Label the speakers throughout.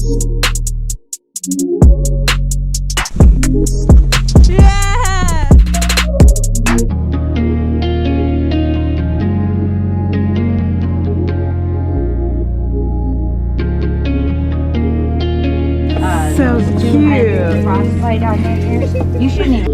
Speaker 1: So cute.
Speaker 2: Frostbite on their ears. You shouldn't even.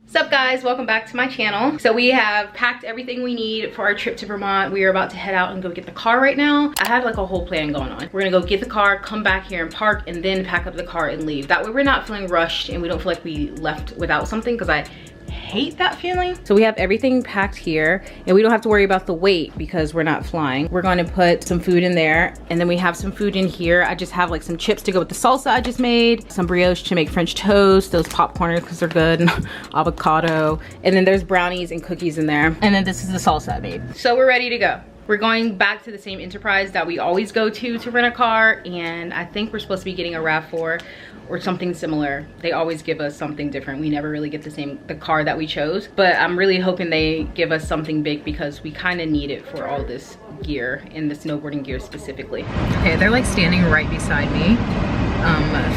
Speaker 1: What's up guys, welcome back to my channel. So we have packed everything we need for our trip to Vermont. We are about to head out and go get the car right now. I had like a whole plan going on. We're gonna go get the car, come back here and park, and then pack up the car and leave. That way we're not feeling rushed and we don't feel like we left without something, because I hate that feeling. So we have everything packed here and we don't have to worry about the weight because we're not flying. We're going to put some food in there, and then we have some food in here. I just have like some chips to go with the salsa I just made, some brioche to make French toast, those popcorners because they're good, and avocado, and then there's brownies and cookies in there, and then this is the salsa I made. So we're ready to go. We're going back to the same enterprise that we always go to rent a car, and I think we're supposed to be getting a RAV4 or something similar. They always give us something different. We never really get the car that we chose, but I'm really hoping they give us something big because we kind of need it for all this gear, and the snowboarding gear specifically. Okay, they're like standing right beside me,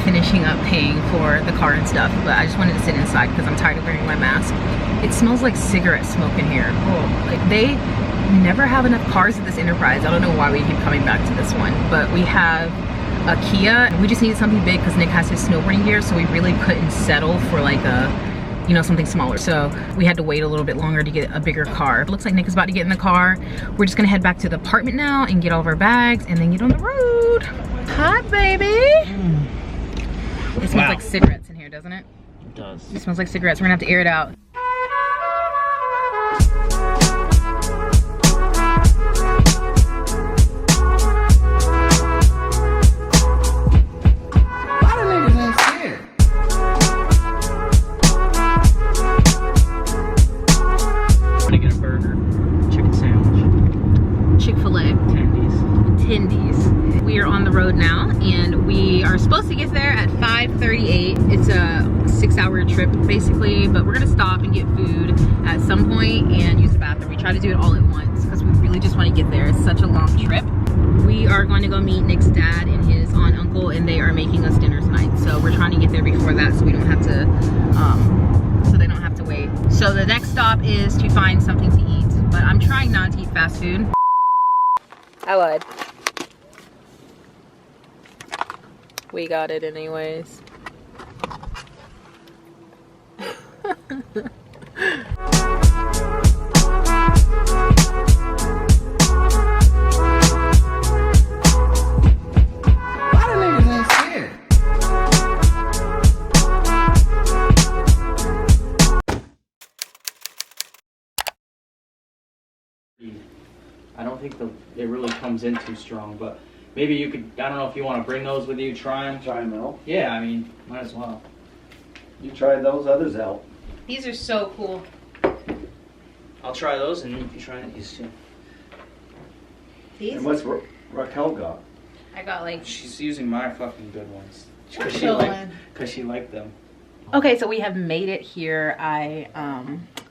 Speaker 1: finishing up paying for the car and stuff, but I just wanted to sit inside because I'm tired of wearing my mask. It smells like cigarette smoke in here. Oh, like they never have enough cars at this enterprise. I don't know why we keep coming back to this one, but we have a Kia. We just needed something big because Nick has his snowboarding gear, so we really couldn't settle for like a, you know, something smaller. So we had to wait a little bit longer to get a bigger car. It looks like Nick is about to get in the car. We're just gonna head back to the apartment now and get all of our bags and then get on the road. Hi, baby. It smells like cigarettes in here, doesn't it?
Speaker 3: It does.
Speaker 1: It smells like cigarettes. We're gonna have to air it out. We are on the road now and we are supposed to get there at 5:38. It's a 6-hour trip basically, but we're gonna stop and get food at some point and use the bathroom. We try to do it all at once because we really just want to get there. It's such a long trip. We are going to go meet Nick's dad and his aunt and uncle, and they are making us dinner tonight. So we're trying to get there before that so we don't have to, so they don't have to wait. So the next stop is to find something to eat, but I'm trying not to eat fast food. I lied. We got it anyways.
Speaker 3: I don't think it really comes in too strong, but maybe you could, I don't know if you want to bring those with you, try them.
Speaker 4: Try them out?
Speaker 3: Yeah, I mean, might as well.
Speaker 4: You try those others out.
Speaker 1: These are so cool.
Speaker 3: I'll try those and you can try these too.
Speaker 1: These?
Speaker 4: And what's Raquel got?
Speaker 1: I got like...
Speaker 3: She's using my fucking good ones.
Speaker 1: I'm
Speaker 3: Because she liked them.
Speaker 1: Okay, so we have made it here. I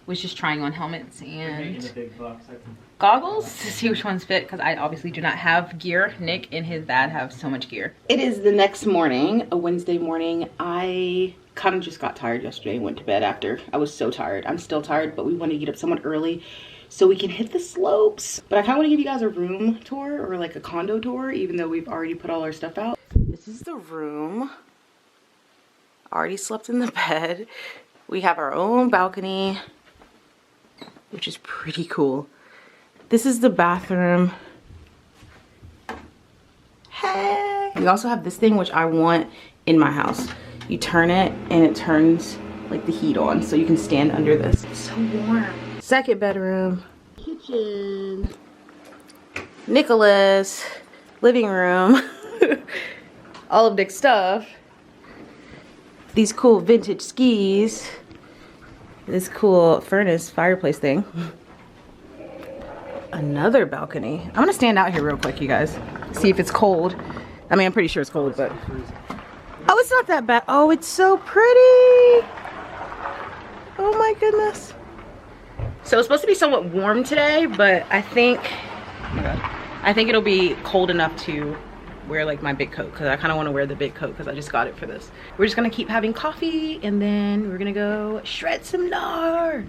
Speaker 1: was just trying on helmets and
Speaker 3: The big bucks,
Speaker 1: goggles to see which ones fit because I obviously do not have gear. Nick and his dad have so much gear. It is the next morning, a Wednesday morning. I kind of just got tired yesterday and went to bed after. I was so tired. I'm still tired, but we want to get up somewhat early so we can hit the slopes. But I kind of want to give you guys a room tour or like a condo tour, even though we've already put all our stuff out. This is the room. Already slept in the bed. We have our own balcony, which is pretty cool. This is the bathroom. Hey! We also have this thing which I want in my house. You turn it and it turns like the heat on, so you can stand under this. It's so warm. Second bedroom. Kitchen. Nicholas. Living room. All of Nick's stuff. These cool vintage skis. This cool furnace fireplace thing. Another balcony. I'm gonna stand out here real quick, you guys. See if it's cold. I mean, I'm pretty sure it's cold, but... Oh, it's not that bad. Oh, it's so pretty. my goodness. So it's supposed to be somewhat warm today, but I think, oh my God, I think it'll be cold enough to wear like my big coat, because I kind of want to wear the big coat because I just got it for this. We're just gonna keep having coffee and then we're gonna go shred some gnar.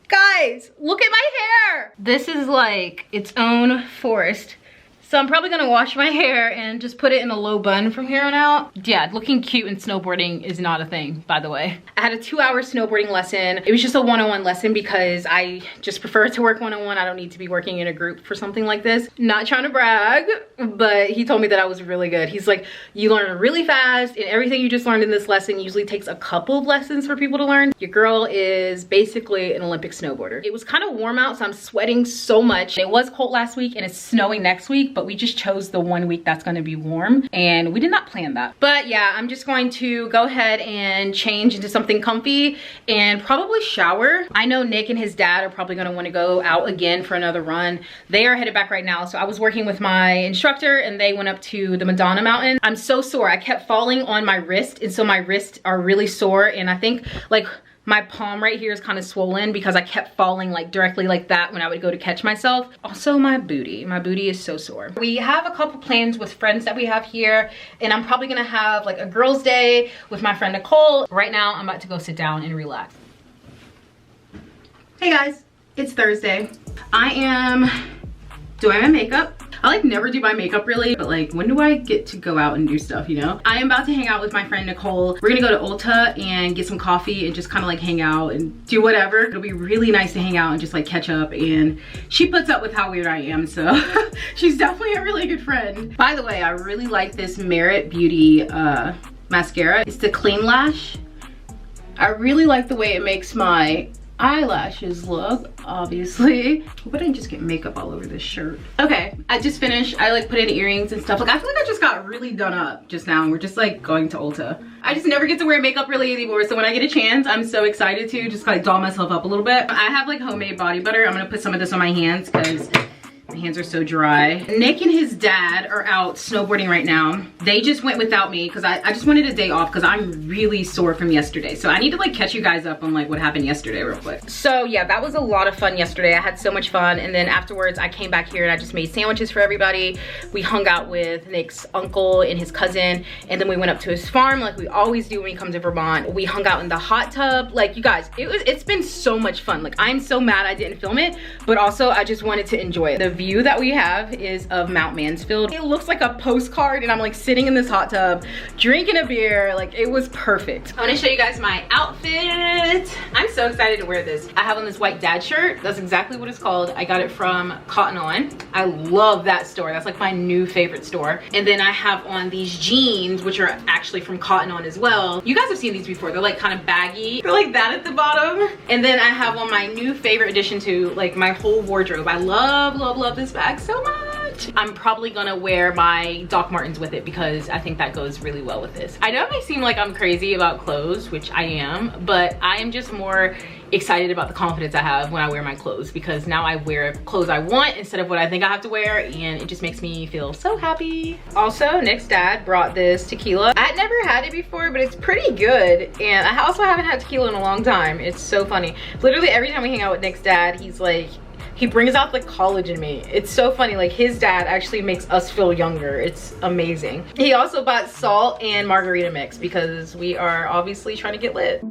Speaker 1: Guys, look at my hair. This is like its own forest. So I'm probably gonna wash my hair and just put it in a low bun from here on out. Yeah, looking cute in snowboarding is not a thing, by the way. I had a 2-hour snowboarding lesson. It was just a one-on-one lesson because I just prefer to work one-on-one. I don't need to be working in a group for something like this. Not trying to brag, but he told me that I was really good. He's like, you learn really fast, and everything you just learned in this lesson usually takes a couple of lessons for people to learn. Your girl is basically an Olympic snowboarder. It was kind of warm out, so I'm sweating so much. It was cold last week and it's snowing next week, but we just chose the 1 week that's going to be warm, and we did not plan that. But yeah, I'm just going to go ahead and change into something comfy and probably shower. I know Nick and his dad are probably going to want to go out again for another run. They are headed back right now. So I was working with my instructor and they went up to the Madonna mountain. I'm so sore. I kept falling on my wrist, and so my wrists are really sore, and I think like my palm right here is kind of swollen because I kept falling like directly like that when I would go to catch myself. Also my booty is so sore. We have a couple plans with friends that we have here, and I'm probably gonna have like a girls' day with my friend Nicole. Right now I'm about to go sit down and relax. Hey guys, it's Thursday. I am doing my makeup. I like never do my makeup really, but like when do I get to go out and do stuff, you know? I am about to hang out with my friend Nicole. We're gonna go to Ulta and get some coffee and just kind of like hang out and do whatever. It'll be really nice to hang out and just like catch up, and she puts up with how weird I am, so she's definitely a really good friend. By the way, I really like this Merit Beauty mascara. It's the Clean Lash. I really like the way it makes my eyelashes look, obviously. Hope I didn't just get makeup all over this shirt. Okay, I just finished. I like put in earrings and stuff. Like I feel like I just got really done up just now, and we're just like going to Ulta. I just never get to wear makeup really anymore, so when I get a chance, I'm so excited to just like doll myself up a little bit. I have like homemade body butter. I'm gonna put some of this on my hands because my hands are so dry. Nick and his dad are out snowboarding right now. They just went without me because I just wanted a day off because I'm really sore from yesterday. So I need to like catch you guys up on like what happened yesterday real quick. So yeah, that was a lot of fun yesterday. I had so much fun, and then afterwards I came back here and I just made sandwiches for everybody. We hung out with Nick's uncle and his cousin, and then we went up to his farm like we always do when we come to Vermont. We hung out in the hot tub. Like you guys, it's been so much fun. Like I'm so mad I didn't film it, but also I just wanted to enjoy it. The view that we have is of Mount Mansfield. It looks like a postcard, and I'm like sitting in this hot tub drinking a beer. Like it was perfect. I want to show you guys my outfit. I'm so excited to wear this. I have on this white dad shirt. That's exactly what it's called. I got it from Cotton On. I love that store. That's like my new favorite store. And then I have on these jeans, which are actually from Cotton On as well. You guys have seen these before. They're like kind of baggy. They're like that at the bottom. And then I have on my new favorite addition to like my whole wardrobe. I love this bag so much. I'm probably gonna wear my Doc Martens with it because I think that goes really well with this. I know it may seem like I'm crazy about clothes, which I am, but I am just more excited about the confidence I have when I wear my clothes, because now I wear clothes I want instead of what I think I have to wear, and it just makes me feel so happy. Also, Nick's dad brought this tequila. I'd never had it before, but it's pretty good, and I also haven't had tequila in a long time. It's so funny. Literally every time we hang out with Nick's dad, he's like, he brings out the college in me. It's so funny. Like his dad actually makes us feel younger. It's amazing. He also bought salt and margarita mix because we are obviously trying to get lit.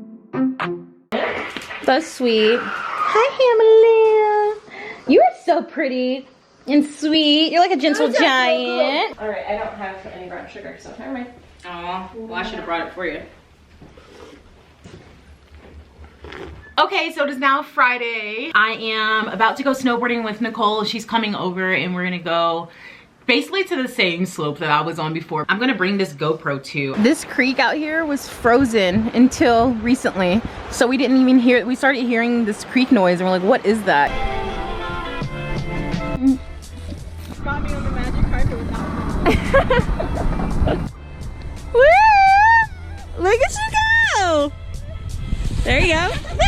Speaker 1: That's sweet. Hi, Hamlin. You are so pretty and sweet. You're like a gentle giant.
Speaker 5: All right, I don't have any brown sugar, so never mind.
Speaker 1: Oh, well, I should have brought it for you. Okay, so it is now Friday. I am about to go snowboarding with Nicole. She's coming over and we're gonna go basically to the same slope that I was on before. I'm gonna bring this GoPro too. This creek out here was frozen until recently. So we didn't even hear it. We started hearing this creek noise and we're like, what is that? Got me on the magic carpet without me. Woo! Look at you go! There you go. Woo!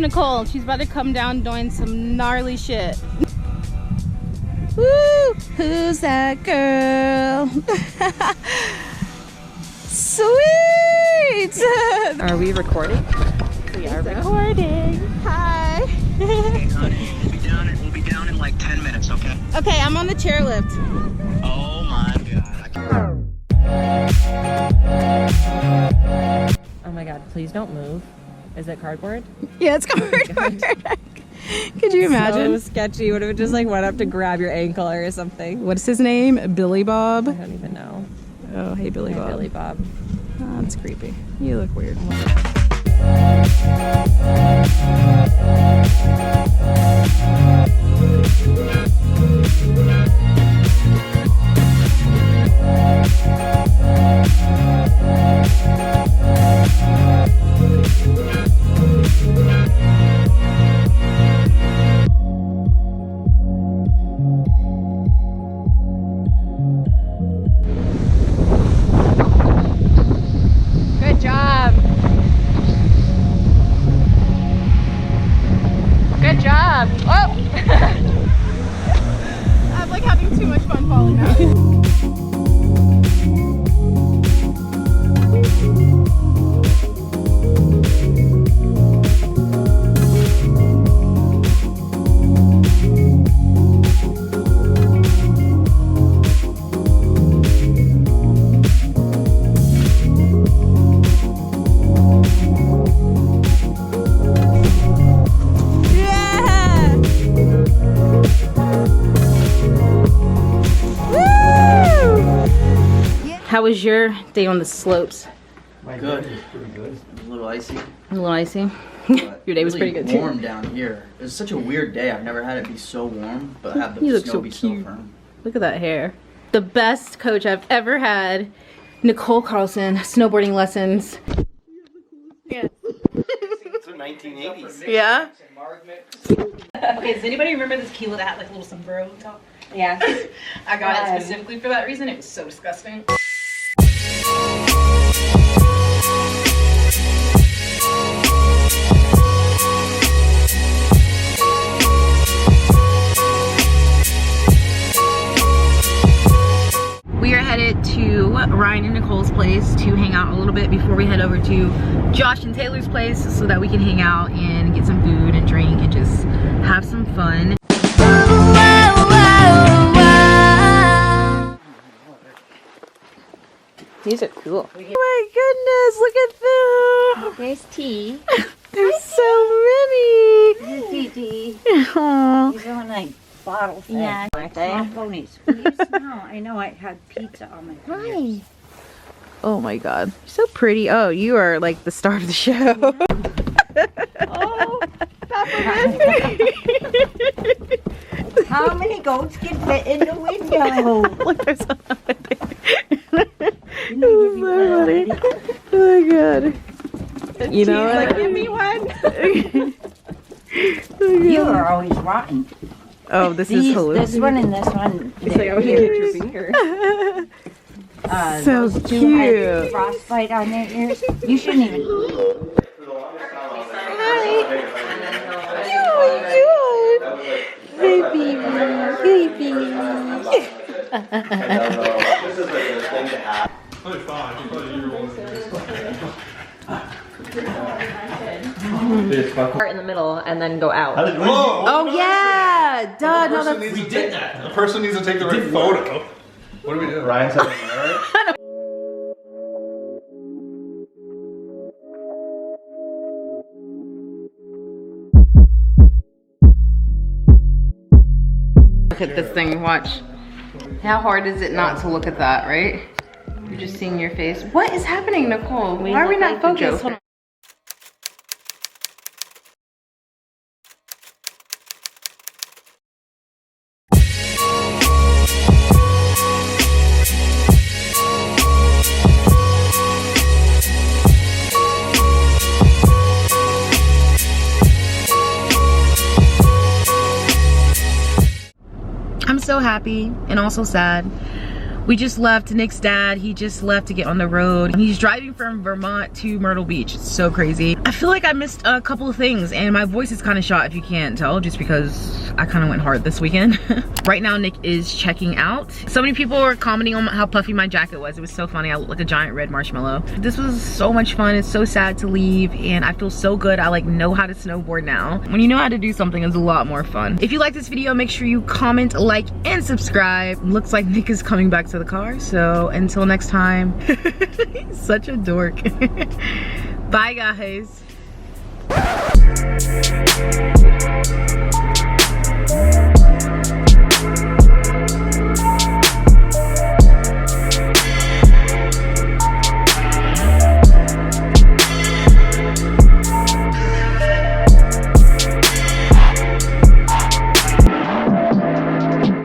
Speaker 1: Nicole. She's about to come down doing some gnarly shit. Woo! Who's that girl? Sweet!
Speaker 5: Are we recording?
Speaker 1: We are recording. Hi.
Speaker 6: Hey, honey, we'll be down in like 10 minutes, okay?
Speaker 1: Okay, I'm on the chairlift.
Speaker 6: Oh my god.
Speaker 5: Oh my god, please don't move. Is it cardboard?
Speaker 1: Yeah, it's cardboard. Could you imagine?
Speaker 5: So sketchy. What if it just like went up to grab your ankle or something?
Speaker 1: What's his name? Billy Bob?
Speaker 5: I don't even know.
Speaker 1: Oh, hey Billy Bob.
Speaker 5: Billy Bob.
Speaker 1: Oh, that's creepy. You look weird. Good job. Good job. Oh! I'm like having too much fun falling now. How was your day on the slopes?
Speaker 3: Good.
Speaker 4: Pretty good.
Speaker 3: A little icy.
Speaker 1: A little icy.
Speaker 3: but
Speaker 1: Your day was
Speaker 3: really
Speaker 1: pretty good too.
Speaker 3: warm down here. It was such a weird day. I've never had it be so warm, but have
Speaker 1: You
Speaker 3: the
Speaker 1: look
Speaker 3: snow
Speaker 1: so
Speaker 3: be so
Speaker 1: cute.
Speaker 3: firm.
Speaker 1: Look at that hair. The best coach I've ever had, Nicole Carlson, snowboarding lessons. Yeah.
Speaker 4: It's the 1980s.
Speaker 1: Yeah? Okay, does anybody remember this Kilo that had like a little sombrero on top?
Speaker 2: Yeah.
Speaker 1: I got it specifically for that reason. It was so disgusting. We are headed to Ryan and Nicole's place to hang out a little bit before we head over to Josh and Taylor's place so that we can hang out and get some food and drink and just have some fun. These are cool. Oh my goodness, look at them.
Speaker 2: There's tea.
Speaker 1: There's so many.
Speaker 2: Tea.
Speaker 1: Aww.
Speaker 2: These are like bottle things. Yeah.
Speaker 7: My ponies. I know I had pizza on my
Speaker 2: Hi.
Speaker 1: Oh my god. You're so pretty. Oh, you are like the star of the show.
Speaker 2: Oh, how many goats can fit in the window?
Speaker 1: Look, there's another there. So funny. Oh my god. You know what?
Speaker 5: Give me one.
Speaker 2: You are always rotten.
Speaker 1: Oh, this is hilarious.
Speaker 2: This one and this one.
Speaker 5: It's like I would hit your finger.
Speaker 1: So
Speaker 2: those two had
Speaker 1: cute.
Speaker 2: frostbite on their ears. You shouldn't even.
Speaker 1: Baby, baby.
Speaker 5: Part in the middle and then go out.
Speaker 1: Oh yeah, duh. No, that's
Speaker 8: We did that. The person needs to take the right photo. What do we do?
Speaker 4: Ryan's having an error.
Speaker 1: Look at this thing. Watch. How hard is it not to look at that, right? You're just seeing your face. What is happening, Nicole? Why are we not focused? Hold on. I'm so happy and also sad. We just left. Nick's dad, he just left to get on the road. He's driving from Vermont to Myrtle Beach. It's so crazy. I feel like I missed a couple of things and my voice is kind of shot if you can't tell, just because I kind of went hard this weekend. Right now Nick is checking out. So many people were commenting on how puffy my jacket was. It was so funny. I looked like a giant red marshmallow. This was so much fun. It's so sad to leave and I feel so good. I like know how to snowboard now. When you know how to do something, it's a lot more fun. If you like this video, make sure you comment, like, and subscribe. Looks like Nick is coming back to the car, so until next time. He's such a dork. Bye guys.